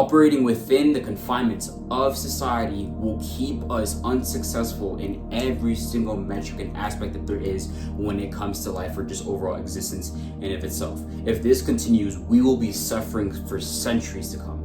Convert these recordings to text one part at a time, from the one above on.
Operating within the confinements of society will keep us unsuccessful in every single metric and aspect that there is when it comes to life or just overall existence in of itself. If this continues, we will be suffering for centuries to come.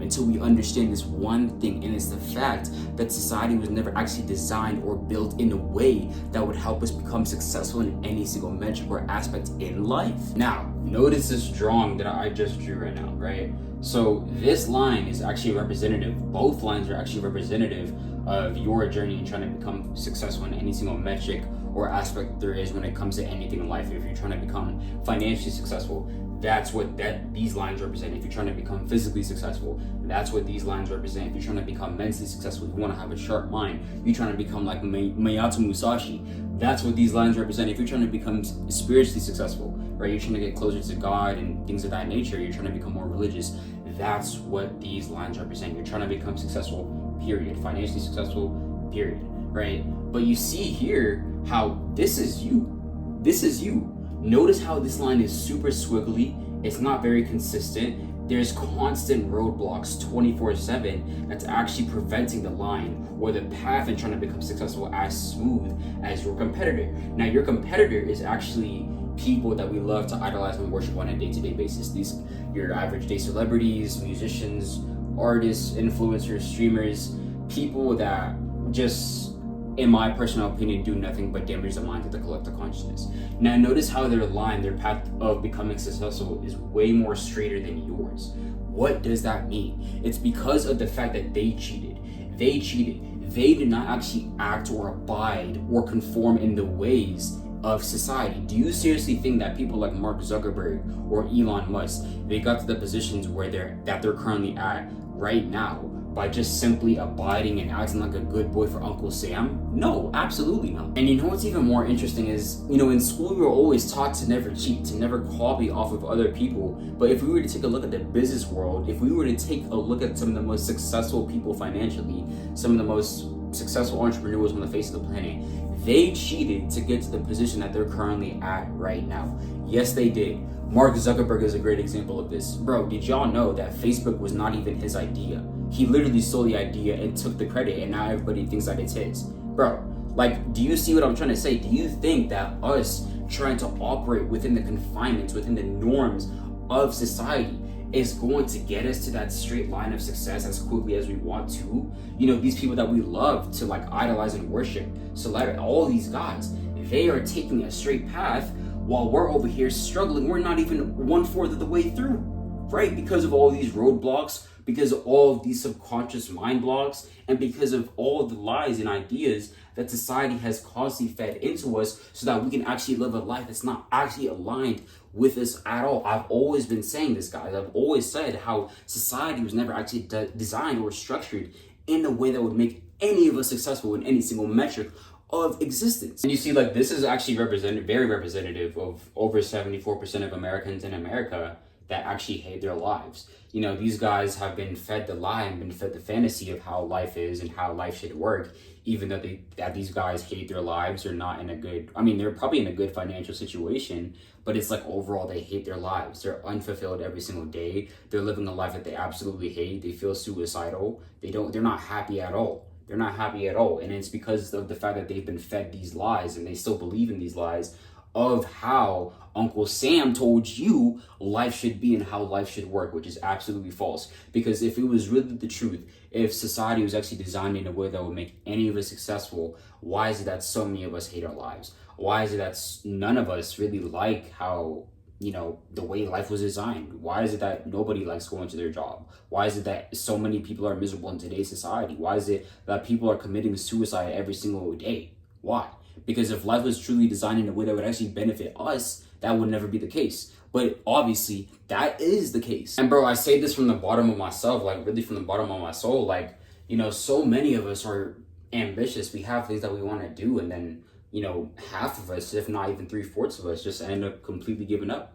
Until we understand this one thing, and it's the fact that society was never actually designed or built in a way that would help us become successful in any single metric or aspect in life. Now, notice this drawing that I just drew right now, right? So this line is actually representative. Both lines are actually representative of your journey in trying to become successful in any single metric or aspect there is when it comes to anything in life. If you're trying to become financially successful, that's what these lines represent. If you're trying to become physically successful, that's what these lines represent. If you're trying to become mentally successful, you want to have a sharp mind, you're trying to become like Miyato Musashi, that's what these lines represent. If you're trying to become spiritually successful, right, you're trying to get closer to God and things of that nature, you're trying to become more religious, that's what these lines represent. You're trying to become successful, period. Financially successful, period, right? But you see here how this is you. Notice how this line is super squiggly. It's not very consistent. There's constant roadblocks 24/7 that's actually preventing the line or the path in trying to become successful as smooth as your competitor. Now, your competitor is actually people that we love to idolize and worship on a day-to-day basis. These your average day celebrities, musicians, artists, influencers, streamers, people that just, in my personal opinion, do nothing but damage the minds of the collective consciousness. Now, notice how their path of becoming successful is way more straighter than yours. What does that mean? It's because of the fact that they cheated. They did not actually act or abide or conform in the ways of society. Do you seriously think that people like Mark Zuckerberg or Elon Musk, they got to the positions where they're currently at right now by just simply abiding and acting like a good boy for Uncle Sam? No, absolutely not. And you know what's even more interesting is, in school we were always taught to never cheat, to never copy off of other people. But if we were to take a look at the business world, if we were to take a look at some of the most successful people financially, some of the most successful entrepreneurs on the face of the planet, they cheated to get to the position that they're currently at right now. Yes, they did. Mark Zuckerberg is a great example of this. Bro, did y'all know that Facebook was not even his idea? He literally stole the idea and took the credit, and now everybody thinks that it's his. Bro, do you see what I'm trying to say? Do you think that us trying to operate within the confinements, within the norms of society is going to get us to that straight line of success as quickly as we want to? These people that we love to idolize and worship, celebrity, all these guys, they are taking a straight path while we're over here struggling. We're not even 1/4 of the way through, right? Because of all these roadblocks, because of all of these subconscious mind blocks, and because of all of the lies and ideas that society has constantly fed into us so that we can actually live a life that's not actually aligned with us at all. I've always been saying this, guys. I've always said how society was never actually designed or structured in a way that would make any of us successful in any single metric of existence. And you see, this is actually very representative of over 74% of Americans in America that actually hate their lives. These guys have been fed the lie and been fed the fantasy of how life is and how life should work, even though these guys hate their lives. They're not in a good, they're probably in a good financial situation, but it's overall they hate their lives. They're unfulfilled every single day. They're living a life that they absolutely hate. They feel suicidal. They're not happy at all. They're not happy at all. And it's because of the fact that they've been fed these lies and they still believe in these lies of how Uncle Sam told you life should be and how life should work, which is absolutely false. Because if it was really the truth, if society was actually designed in a way that would make any of us successful, why is it that so many of us hate our lives? Why is it that none of us really like how, the way life was designed? Why is it that nobody likes going to their job? Why is it that so many people are miserable in today's society? Why is it that people are committing suicide every single day? Why? Because if life was truly designed in a way that would actually benefit us, that would never be the case. But obviously, that is the case. And bro, I say this from the bottom of myself, really from the bottom of my soul. So many of us are ambitious. We have things that we want to do, and then, half of us, if not even 3/4 of us, just end up completely giving up.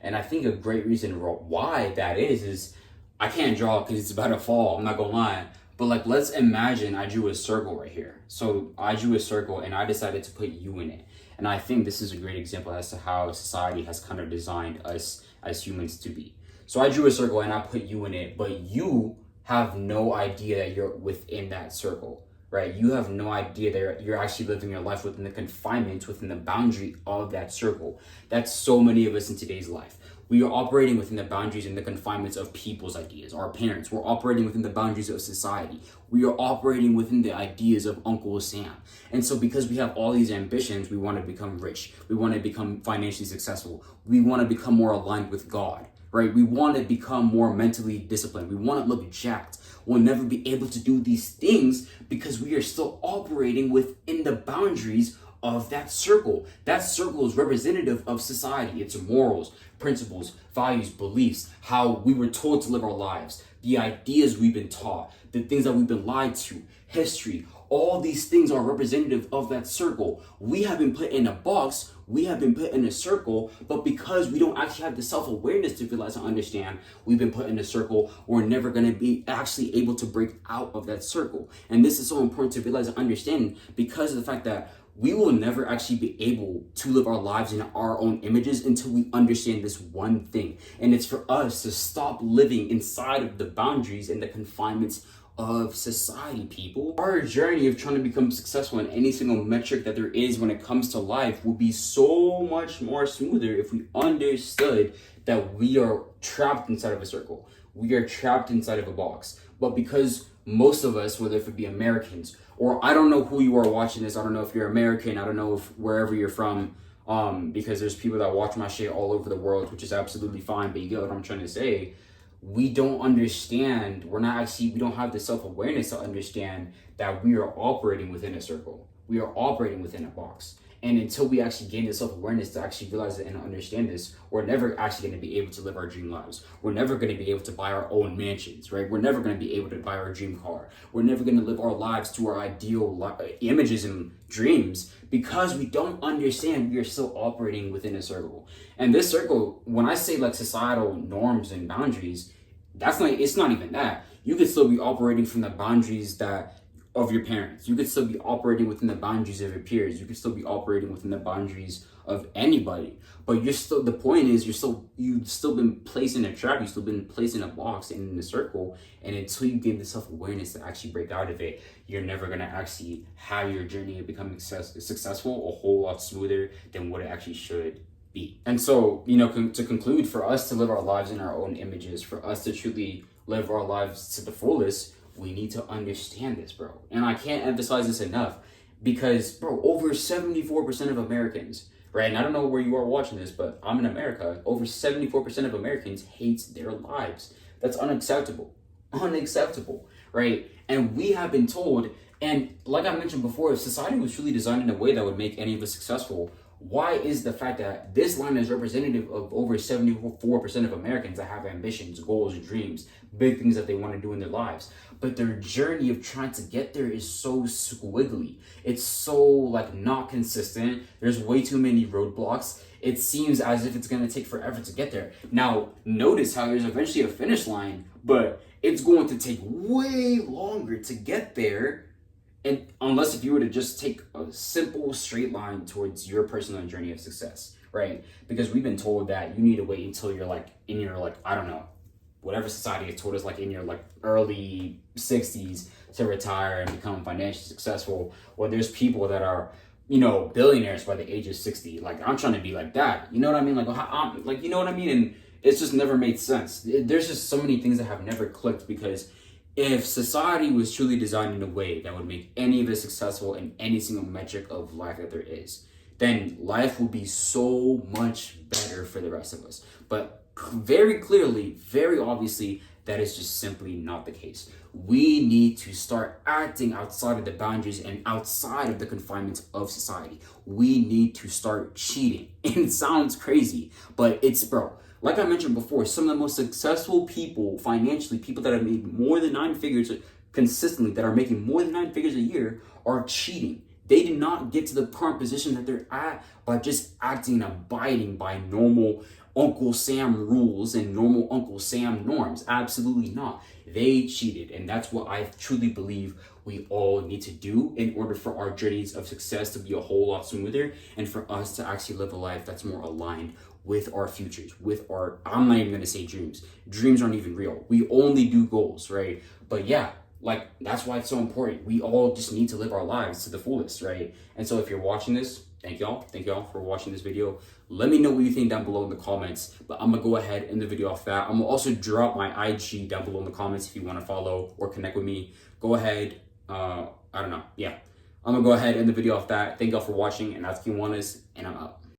And I think a great reason why that is I can't draw because it's about to fall, I'm not gonna lie. But let's imagine I drew a circle right here. So I drew a circle and I decided to put you in it. And I think this is a great example as to how society has kind of designed us as humans to be. So I drew a circle and I put you in it, but you have no idea that you're within that circle, right? You have no idea that you're actually living your life within the confinements, within the boundary of that circle. That's so many of us in today's life. We are operating within the boundaries and the confinements of people's ideas, our parents. We're operating within the boundaries of society. We are operating within the ideas of Uncle Sam. And so because we have all these ambitions, we want to become rich. We want to become financially successful. We want to become more aligned with God, right? We want to become more mentally disciplined. We want to look jacked. We'll never be able to do these things because we are still operating within the boundaries of that circle. That circle is representative of society, its morals, principles, values, beliefs, how we were told to live our lives, the ideas we've been taught, the things that we've been lied to, history. All these things are representative of that circle. We have been put in a box, we have been put in a circle, but because we don't actually have the self-awareness to realize and understand we've been put in a circle, we're never going to be actually able to break out of that circle. And this is so important to realize and understand because of the fact that we will never actually be able to live our lives in our own images until we understand this one thing. And it's for us to stop living inside of the boundaries and the confinements of society, people. Our journey of trying to become successful in any single metric that there is when it comes to life will be so much more smoother if we understood that we are trapped inside of a circle. We are trapped inside of a box. But because most of us, whether it be Americans, or I don't know who you are watching this, I don't know if you're American, I don't know if wherever you're from, because there's people that watch my shit all over the world, which is absolutely fine, but you get what I'm trying to say. We don't understand, we don't have the self-awareness to understand that we are operating within a circle. We are operating within a box. And until we actually gain the self-awareness to actually realize it and understand this, we're never actually going to be able to live our dream lives. We're never going to be able to buy our own mansions, right? We're never going to be able to buy our dream car. We're never going to live our lives to our ideal images and dreams because we don't understand we are still operating within a circle. And this circle, when I say like societal norms and boundaries, it's not even that. You could still be operating from the boundaries of your parents. You could still be operating within the boundaries of your peers. You could still be operating within the boundaries of anybody. But the point is you've still been placed in a trap. You've still been placed in a box and in a circle. And until you gain the self-awareness to actually break out of it, you're never going to actually have your journey of becoming successful a whole lot smoother than what it actually should be. And so, to conclude, for us to live our lives in our own images, for us to truly live our lives to the fullest, we need to understand this, bro. And I can't emphasize this enough because, bro, over 74% of Americans, right? And I don't know where you are watching this, but I'm in America. Over 74% of Americans hates their lives. That's unacceptable. Unacceptable, right? And we have been told, and like I mentioned before, if society was truly designed in a way that would make any of us successful, why is the fact that this line is representative of over 74% of Americans that have ambitions, goals, dreams, big things that they want to do in their lives, but their journey of trying to get there is so squiggly. It's so not consistent. There's way too many roadblocks. It seems as if it's going to take forever to get there. Now, notice how there's eventually a finish line, but it's going to take way longer to get there. And unless if you were to just take a simple straight line towards your personal journey of success, right? Because we've been told that you need to wait until you're in your I don't know, whatever society has told us, in your early 60s to retire and become financially successful. Or there's people that are, billionaires by the age of 60. I'm trying to be like that. You know what I mean? You know what I mean? And it's just never made sense. There's just so many things that have never clicked because if society was truly designed in a way that would make any of us successful in any single metric of life that there is, then life would be so much better for the rest of us. But very clearly, very obviously, that is just simply not the case. We need to start acting outside of the boundaries and outside of the confinements of society. We need to start cheating. And it sounds crazy, but bro, like I mentioned before, some of the most successful people financially, people that have made more than 9 figures consistently, that are making more than 9 figures a year, are cheating. They did not get to the current position that they're at by just acting and abiding by normal Uncle Sam rules and normal Uncle Sam norms. Absolutely not. They cheated. And that's what I truly believe we all need to do in order for our journeys of success to be a whole lot smoother and for us to actually live a life that's more aligned with our futures, with our, I'm not even gonna say dreams. Dreams aren't even real. We only do goals, right? But yeah, like that's why it's so important. We all just need to live our lives to the fullest, right? And so if you're watching this, thank y'all for watching this video. Let me know what you think down below in the comments. But I'm gonna go ahead and end the video off that. I'm gonna also drop my IG down below in the comments if you want to follow or connect with me. Go ahead. I don't know. Yeah, I'm gonna go ahead and end the video off that. Thank y'all for watching, and that's Kiwanis, and I'm out.